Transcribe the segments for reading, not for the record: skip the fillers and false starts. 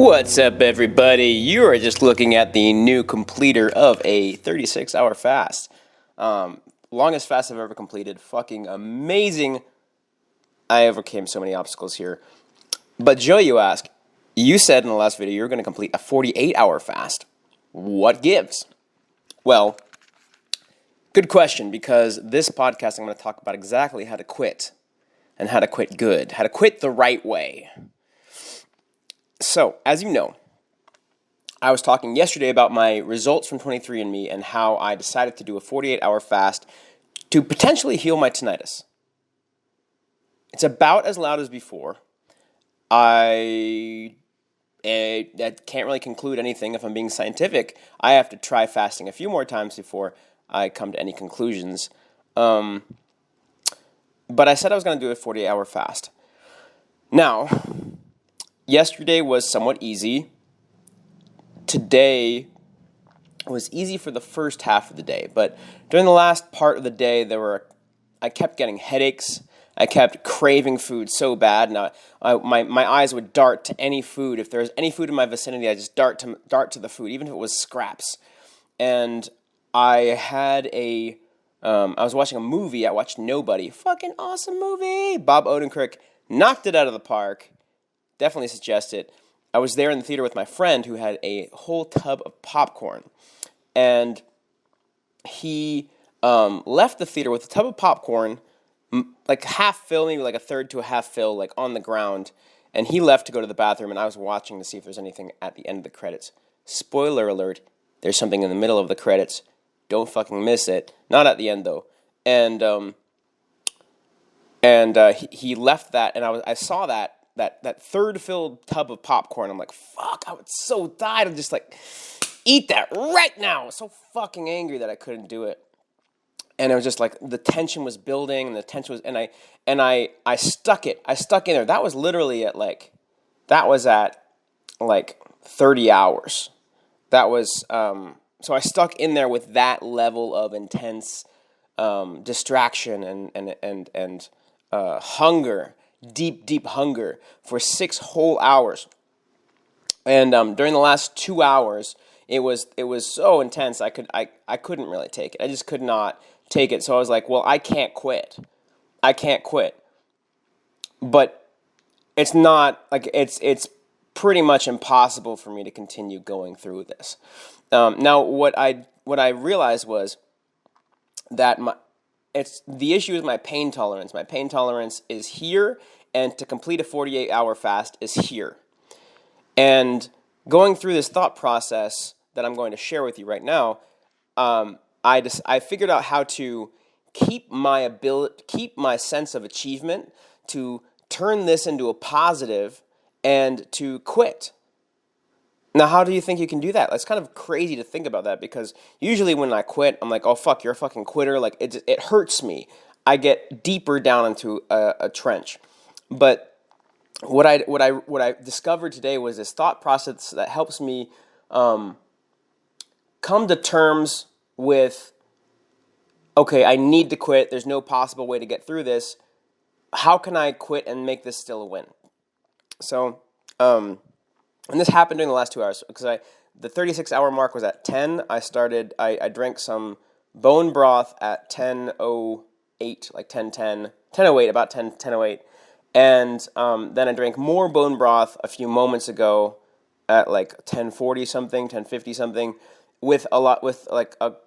What's up, everybody? You are just looking at the new completer of a 36-hour fast. Longest fast I've ever completed. Fucking amazing. I overcame so many obstacles here. But Joe, you ask, you said in the last video you were going to complete a 48-hour fast. What gives? Well, good question, because this podcast I'm going to talk about exactly how to quit, and how to quit good, how to quit the right way. So, as you know, I was talking yesterday about my results from 23andMe and how I decided to do a 48-hour fast to potentially heal my tinnitus. It's about as loud as before. I can't really conclude anything if I'm being scientific. I have to try fasting a few more times before I come to any conclusions. But I said I was going to do a 48-hour fast. Now, yesterday was somewhat easy. Today was easy for the first half of the day, but during the last part of the day, I kept getting headaches. I kept craving food so bad. Now, my eyes would dart to any food. If there was any food in my vicinity, I just dart to the food, even if it was scraps. And I had I was watching a movie. I watched Nobody. Fucking awesome movie. Bob Odenkirk knocked it out of the park. Definitely suggest it. I was there in the theater with my friend who had a whole tub of popcorn. And he left the theater with a tub of popcorn, like half fill, maybe like a third to a half fill, like on the ground. And he left to go to the bathroom, and I was watching to see if there's anything at the end of the credits. Spoiler alert, there's something in the middle of the credits. Don't fucking miss it. Not at the end, though. And he left that, and I saw that third filled tub of popcorn. I'm like, fuck, I would so die to just like eat that right now. I was so fucking angry that I couldn't do it. And it was just like the tension was building, and the tension was, and I stuck it. I stuck in there. That was literally at 30 hours. That was, so I stuck in there with that level of intense distraction and hunger. Deep hunger for 6 whole hours. And during the last 2 hours, it was so intense I couldn't really take it. I just could not take it. So I was like, well, I can't quit. But it's not like it's pretty much impossible for me to continue going through this. Now what I realized was that the issue is my pain tolerance. My pain tolerance is here, and to complete a 48-hour fast is here. And going through this thought process that I'm going to share with you right now, I figured out how to keep my sense of achievement, to turn this into a positive, and to quit. Now, how do you think you can do that? It's kind of crazy to think about that, because usually when I quit, I'm like, oh, fuck, you're a fucking quitter. Like, it hurts me. I get deeper down into a trench. But what I discovered today was this thought process that helps me come to terms with, okay, I need to quit. There's no possible way to get through this. How can I quit and make this still a win? So, and this happened during the last 2 hours, because the 36-hour mark was at 10. I drank some bone broth at 10:08, like 10:10, 10:08, about 10:08. And then I drank more bone broth a few moments ago at like 10:40 something, 10:50 something, with a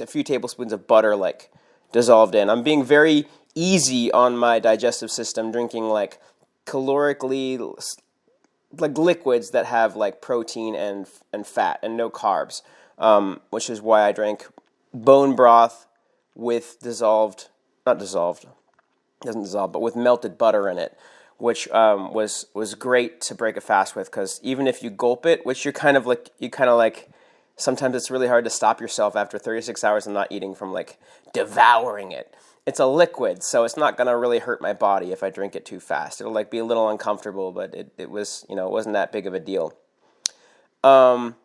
few tablespoons of butter like dissolved in. I'm being very easy on my digestive system, drinking like calorically, like liquids that have like protein and fat and no carbs, which is why I drank bone broth with with melted butter in it, which was great to break a fast with, because even if you gulp it, which you kind of like, sometimes it's really hard to stop yourself after 36 hours of not eating from like devouring it. It's a liquid, so it's not gonna really hurt my body if I drink it too fast. It'll like be a little uncomfortable, but it was, it wasn't that big of a deal. And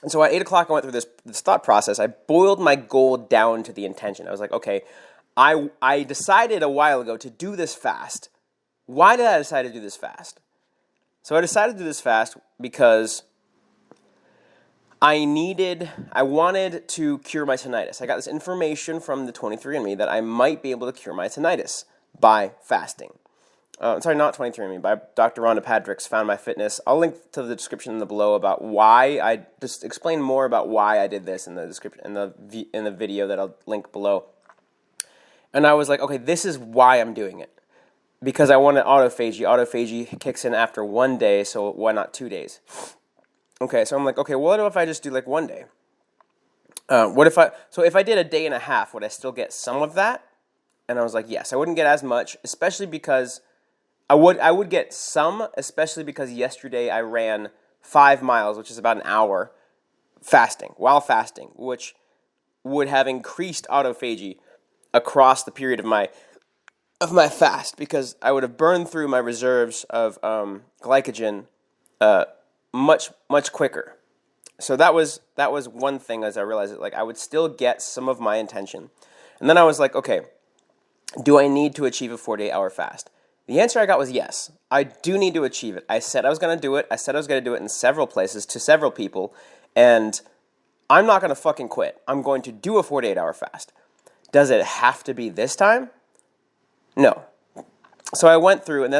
so at 8 o'clock, I went through this thought process. I boiled my goal down to the intention. I was like, okay, I decided a while ago to do this fast. Why did I decide to do this fast? So I decided to do this fast because I wanted to cure my tinnitus. I got this information from the 23andMe that I might be able to cure my tinnitus by fasting. Sorry, not 23andMe, by Dr. Rhonda Patrick's Found My Fitness. I'll link to the description in the below about why I just explain more about why I did this in the description in the video that I'll link below. And I was like, okay, this is why I'm doing it. Because I wanted autophagy. Autophagy kicks in after 1 day, so why not 2 days? Okay, so I'm like, okay, what if I just do like 1 day? So if I did a day and a half, would I still get some of that? And I was like, yes, I wouldn't get as much, especially because I would get some, especially because yesterday I ran 5 miles, which is about an hour, while fasting, which would have increased autophagy across the period of my fast, because I would have burned through my reserves of glycogen much quicker. So that was one thing, as I realized it, like I would still get some of my intention. And then I was like, okay, do I need to achieve a 48-hour fast? The answer I got was yes. I do need to achieve it. I said I was going to do it. I said I was going to do it in several places to several people, and I'm not going to fucking quit. I'm going to do a 48-hour fast. Does it have to be this time? No. So I went through, and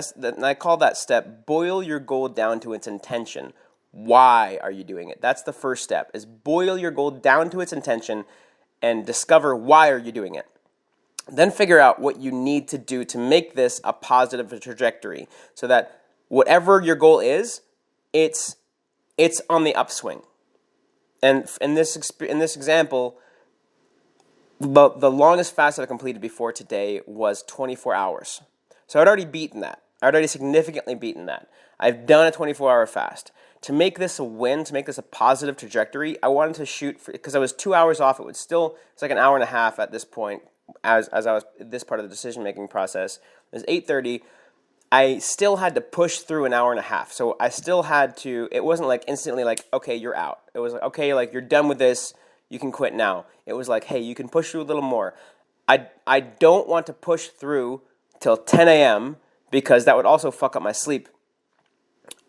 I call that step, boil your goal down to its intention. Why are you doing it? That's the first step, is boil your goal down to its intention and discover why are you doing it. Then figure out what you need to do to make this a positive trajectory so that whatever your goal is, it's on the upswing. And in this example, the longest fast that I completed before today was 24 hours. So I'd already beaten that. I'd already significantly beaten that. I've done a 24-hour fast. To make this a win, to make this a positive trajectory, I wanted to shoot for, because I was 2 hours off. It's like an hour and a half at this point. As I was this part of the decision-making process, it was 8:30. I still had to push through an hour and a half. So I still had to, it wasn't like instantly like, okay, you're out. It was like, okay, like you're done with this, you can quit now. It was like, hey, you can push through a little more. I don't want to push through till 10 a.m. because that would also fuck up my sleep.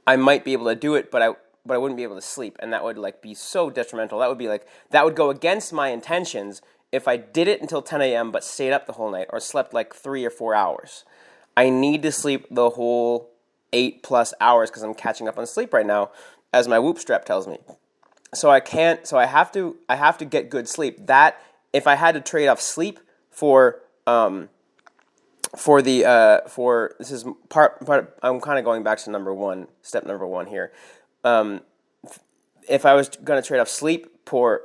I might be able to do it, but I wouldn't be able to sleep, and that would like be so detrimental. That would go against my intentions if I did it until 10 a.m. but stayed up the whole night or slept like 3 or 4 hours. I need to sleep the whole 8+ hours because I'm catching up on sleep right now, as my Whoop strap tells me. So I can't. So I have to get good sleep. That if I had to trade off sleep for this is part. I'm kind of going back to step number one here. If I was going to trade off sleep for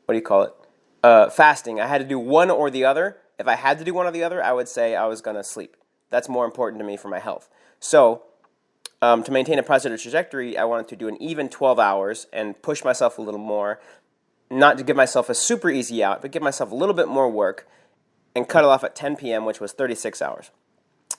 what do you call it? Fasting. I had to do one or the other. If I had to do one or the other, I would say I was going to sleep. That's more important to me for my health. So, to maintain a positive trajectory, I wanted to do an even 12 hours and push myself a little more, not to give myself a super easy out, but give myself a little bit more work and cut it off at 10 p.m., which was 36 hours.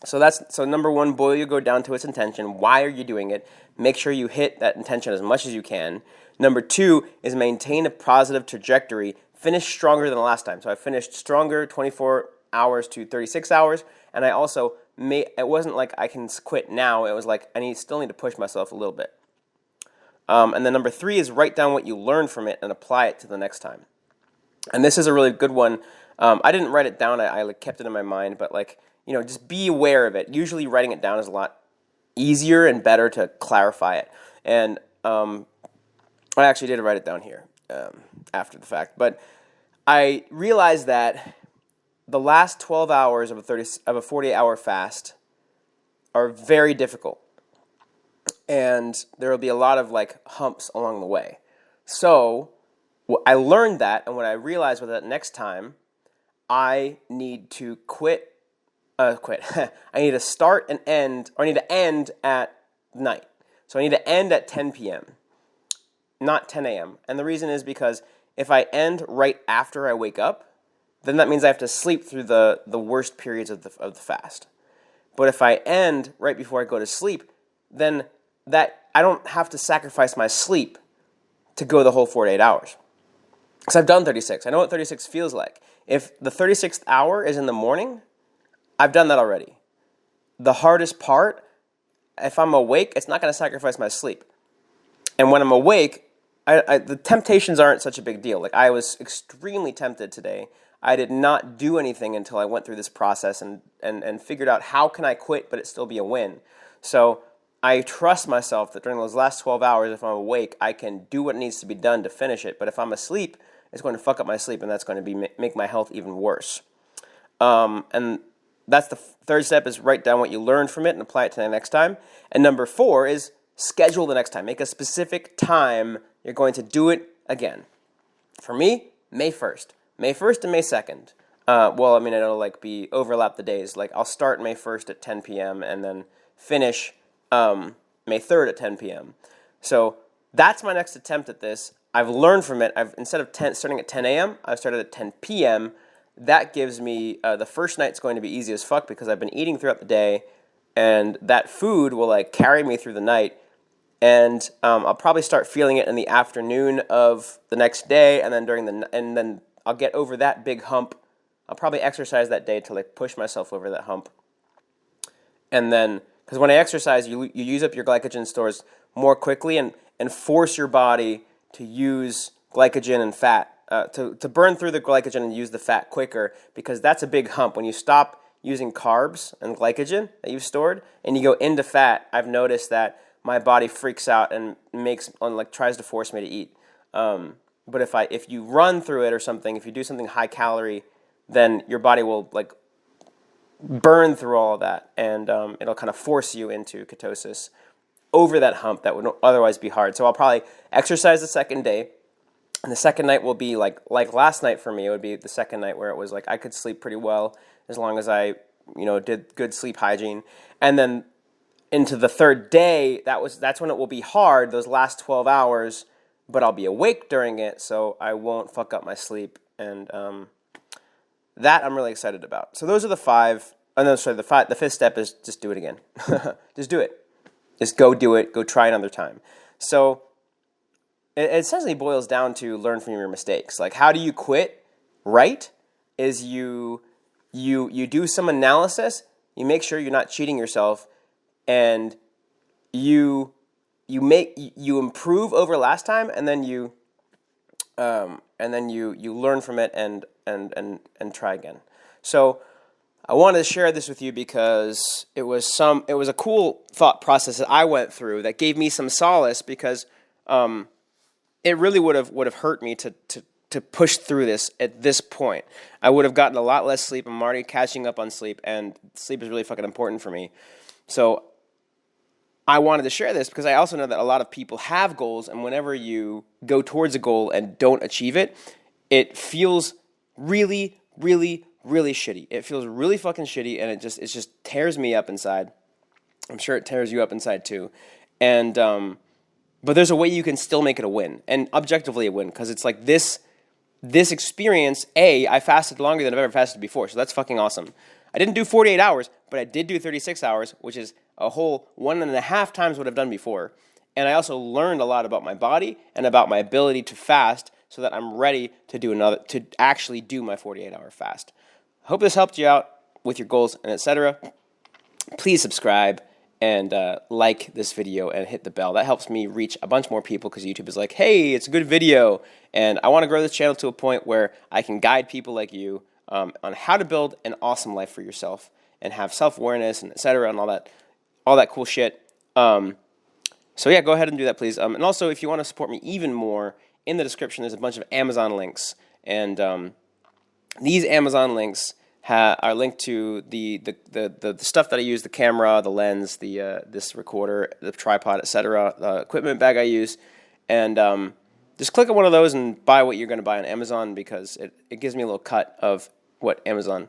So number one, boil your goal down to its intention. Why are you doing it? Make sure you hit that intention as much as you can. Number two is maintain a positive trajectory. Finish stronger than the last time. So I finished stronger, 24 hours to 36 hours, and I also it wasn't like I can quit now. It was like I still need to push myself a little bit. And then number three is write down what you learned from it and apply it to the next time. And this is a really good one. I didn't write it down. I kept it in my mind, but just be aware of it. Usually writing it down is a lot easier and better to clarify it. And I actually did write it down here after the fact. But I realized that the last 12 hours of a 48-hour fast are very difficult. And there will be a lot of humps along the way. So I learned that, and what I realized was that next time I need to quit. I need to start and end, or I need to end at night. So I need to end at 10 p.m., not 10 a.m. And the reason is because if I end right after I wake up, then that means I have to sleep through the worst periods of the fast. But if I end right before I go to sleep, then that I don't have to sacrifice my sleep to go the whole 48 hours. Because I've done 36. I know what 36 feels like. If the 36th hour is in the morning, I've done that already. The hardest part if I'm awake, it's not going to sacrifice my sleep. And when I'm awake, the temptations aren't such a big deal. Like, I was extremely tempted today. I did not do anything until I went through this process and figured out how can I quit but it still be a win. So I trust myself that during those last 12 hours, if I'm awake, I can do what needs to be done to finish it. But if I'm asleep, it's going to fuck up my sleep, and that's going to make my health even worse. And that's the third step, is write down what you learned from it and apply it to the next time. And number 4 is schedule the next time. Make a specific time you're going to do it again. For me, May 1st. May 1st and May 2nd. It'll like be overlap the days. Like, I'll start May 1st at 10 p.m. and then finish May 3rd at 10 p.m. So that's my next attempt at this. I've learned from it. Instead of starting at 10 a.m., I've started at 10 p.m. That gives me, the first night's going to be easy as fuck because I've been eating throughout the day, and that food will like carry me through the night. And I'll probably start feeling it in the afternoon of the next day, and then I'll get over that big hump. I'll probably exercise that day to like push myself over that hump. And then, because when I exercise, you use up your glycogen stores more quickly and force your body to use glycogen and fat, to burn through the glycogen and use the fat quicker, because that's a big hump. When you stop using carbs and glycogen that you've stored and you go into fat, I've noticed that my body freaks out and tries to force me to eat. But if you run through it or something, if you do something high calorie, then your body will like burn through all of that, and it'll kind of force you into ketosis over that hump that would otherwise be hard. So I'll probably exercise the second day, and the second night will be like last night for me. It would be the second night where it was like I could sleep pretty well as long as I did good sleep hygiene, and then into the third day, that's when it will be hard, those last 12 hours, but I'll be awake during it, so I won't fuck up my sleep, and that I'm really excited about. So those are the 5. The 5th step is just do it again. Just do it. Just go do it. Go try another time. So it essentially boils down to learn from your mistakes. Like, how do you quit? Right? Is you do some analysis. You make sure you're not cheating yourself. And you improve over last time, and then you learn from it and try again. So I wanted to share this with you because it was a cool thought process that I went through that gave me some solace, because it really would have hurt me to push through this at this point. I would have gotten a lot less sleep. I'm already catching up on sleep, and sleep is really fucking important for me. So I wanted to share this because I also know that a lot of people have goals, and whenever you go towards a goal and don't achieve it, it feels really, really, really shitty. It feels really fucking shitty, and it just tears me up inside. I'm sure it tears you up inside too. And but there's a way you can still make it a win, and objectively a win, because it's like this experience. I fasted longer than I've ever fasted before, so that's fucking awesome. I didn't do 48 hours, but I did do 36 hours, which is a whole 1.5 times what I've done before. And I also learned a lot about my body and about my ability to fast, so that I'm ready to actually do my 48-hour fast. I hope this helped you out with your goals and etc. Please subscribe and like this video and hit the bell. That helps me reach a bunch more people, because YouTube is like, hey, it's a good video. And I want to grow this channel to a point where I can guide people like you on how to build an awesome life for yourself and have self-awareness and etc. and all that cool shit. So yeah, go ahead and do that, please. And also, if you want to support me even more, in the description there's a bunch of Amazon links, and these Amazon links are linked to the stuff that I use: the camera, the lens, this recorder, the tripod, etc., the equipment bag I use, and just click on one of those and buy what you're going to buy on Amazon, because it gives me a little cut of what Amazon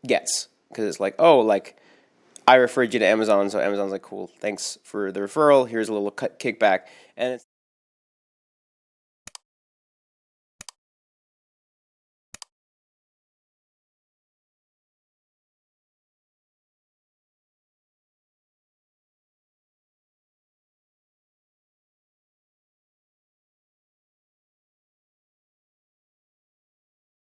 gets, because it's like, oh, like, I referred you to Amazon, so Amazon's like, cool, thanks for the referral, here's a little kickback, and it's